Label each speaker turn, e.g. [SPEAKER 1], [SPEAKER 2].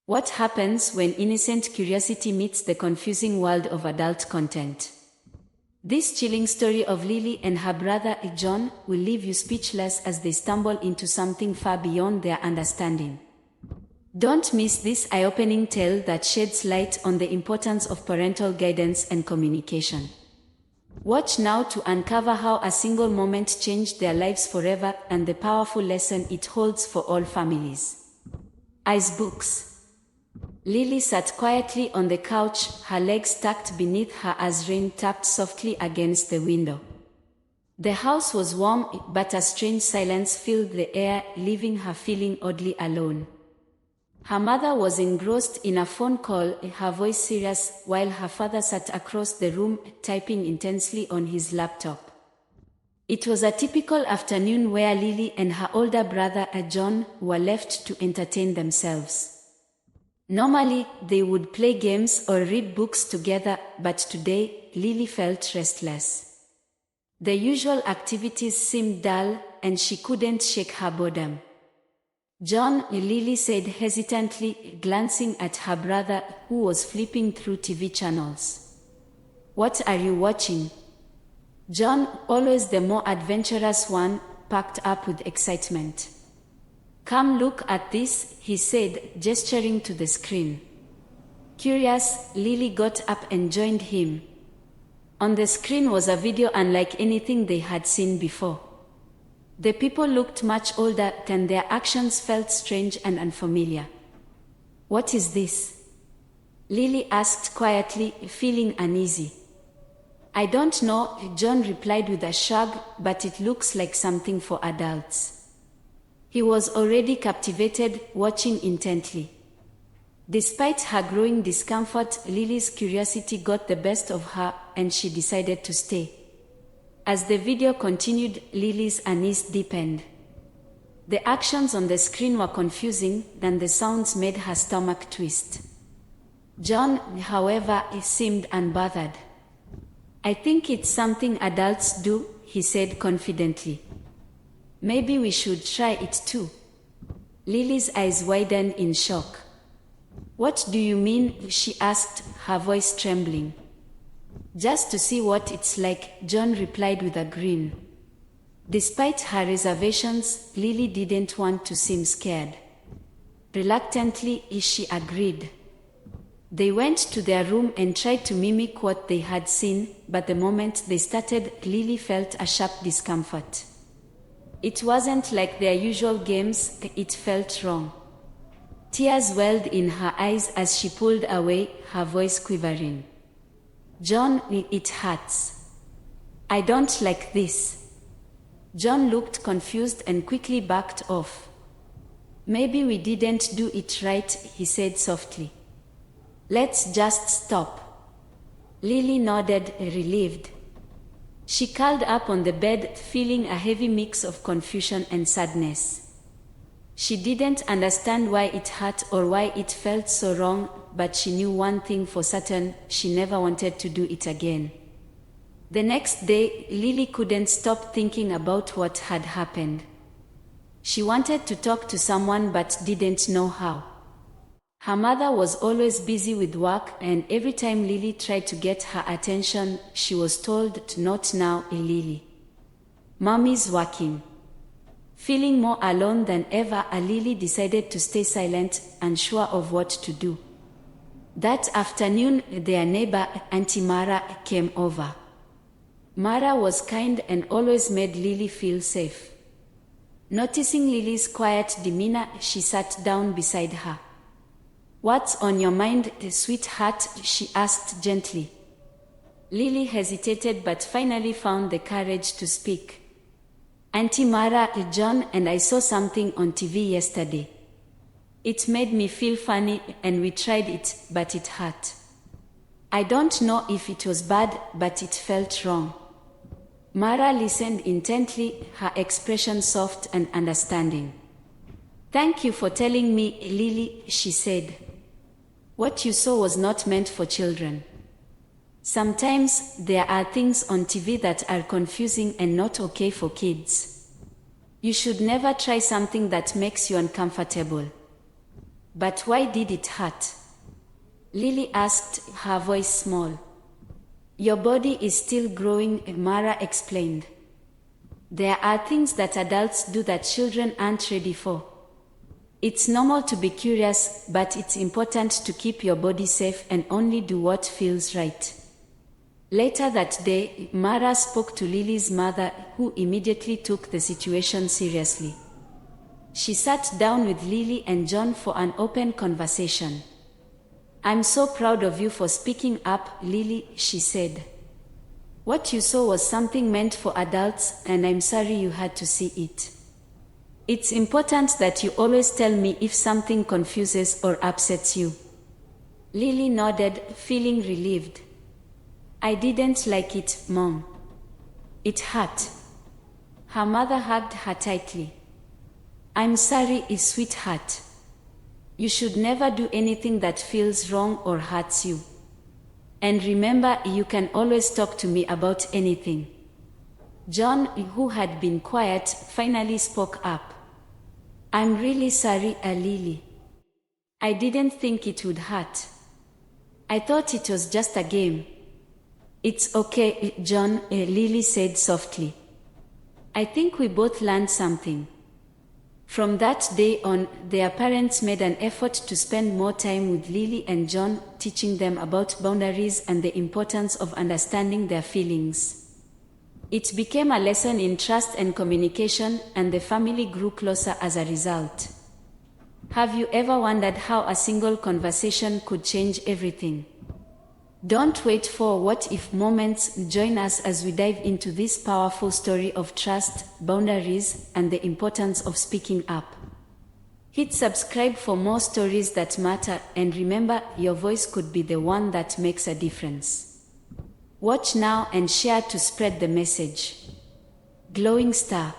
[SPEAKER 1] What happens when innocent curiosity meets the confusing world of adult content? This chilling story of Lily and her brother John will leave you speechless as they stumble into something far beyond their understanding. Don't miss this eye-opening tale that sheds light on the importance of parental guidance and communication. Watch now to uncover how a single moment changed their lives forever and the powerful lesson it holds for all families. Ice books. Lily sat quietly on the couch, her legs tucked beneath her as rain tapped softly against the window. The house was warm, but a strange silence filled the air, leaving her feeling oddly alone. Her mother was engrossed in a phone call, her voice serious, while her father sat across the room, typing intensely on his laptop. It was a typical afternoon where Lily and her older brother John were left to entertain themselves. Normally, they would play games or read books together, but today, Lily felt restless. The usual activities seemed dull, and she couldn't shake her boredom. "John," Lily said hesitantly, glancing at her brother, who was flipping through TV channels. "What are you watching?" John, always the more adventurous one, perked up with excitement. "Come look at this," he said, gesturing to the screen. Curious, Lily got up and joined him. On the screen was a video unlike anything they had seen before. The people looked much older, and their actions felt strange and unfamiliar. "What is this?" Lily asked quietly, feeling uneasy. "I don't know," John replied with a shrug, "but it looks like something for adults." He was already captivated, watching intently. Despite her growing discomfort, Lily's curiosity got the best of her, and she decided to stay. As the video continued, Lily's unease deepened. The actions on the screen were confusing, and the sounds made her stomach twist. John, however, seemed unbothered. "I think it's something adults do," he said confidently. "Maybe we should try it too." Lily's eyes widened in shock. "What do you mean?" she asked, her voice trembling. "Just to see what it's like," John replied with a grin. Despite her reservations, Lily didn't want to seem scared. Reluctantly, she agreed. They went to their room and tried to mimic what they had seen, but the moment they started, Lily felt a sharp discomfort. It wasn't like their usual games, it felt wrong. Tears welled in her eyes as she pulled away, her voice quivering. "John, it hurts. I don't like this." John looked confused and quickly backed off. "Maybe we didn't do it right," he said softly. "Let's just stop." Lily nodded, relieved. She curled up on the bed, feeling a heavy mix of confusion and sadness. She didn't understand why it hurt or why it felt so wrong, but she knew one thing for certain: she never wanted to do it again. The next day, Lily couldn't stop thinking about what had happened. She wanted to talk to someone but didn't know how. Her mother was always busy with work, and every time Lily tried to get her attention, she was told, "Not now, Lily. Mommy's working." Feeling more alone than ever, Lily decided to stay silent, unsure of what to do. That afternoon, their neighbor, Auntie Mara, came over. Mara was kind and always made Lily feel safe. Noticing Lily's quiet demeanor, she sat down beside her. "What's on your mind, sweetheart?" she asked gently. Lily hesitated but finally found the courage to speak. "Auntie Mara, John and I saw something on TV yesterday. It made me feel funny, and we tried it, but it hurt. I don't know if it was bad, but it felt wrong." Mara listened intently, her expression soft and understanding. "Thank you for telling me, Lily," she said. "What you saw was not meant for children. Sometimes there are things on TV that are confusing and not okay for kids. You should never try something that makes you uncomfortable." But why did it hurt? Lily asked, her voice small. Your body is still growing, Mara explained. There are things that adults do that children aren't ready for. It's normal to be curious, but it's important to keep your body safe and only do what feels right. Later that day, Mara spoke to Lily's mother, who immediately took the situation seriously. She sat down with Lily and John for an open conversation. I'm so proud of you for speaking up, Lily, she said. What you saw was something meant for adults, and I'm sorry you had to see it. It's important that you always tell me if something confuses or upsets you. Lily nodded, feeling relieved. I didn't like it, Mom. It hurt. Her mother hugged her tightly. I'm sorry, sweetheart. You should never do anything that feels wrong or hurts you. And remember, you can always talk to me about anything. John, who had been quiet, finally spoke up. I'm really sorry, Lily. I didn't think it would hurt. I thought it was just a game. It's okay, John, Lily said softly. I think we both learned something. From that day on, their parents made an effort to spend more time with Lily and John, teaching them about boundaries and the importance of understanding their feelings. It became a lesson in trust and communication, and the family grew closer as a result. Have you ever wondered how a single conversation could change everything? Don't wait for what-if moments. Join us as we dive into this powerful story of trust, boundaries, and the importance of speaking up. Hit subscribe for more stories that matter, and remember, your voice could be the one that makes a difference. Watch now and share to spread the message. Glowing Star.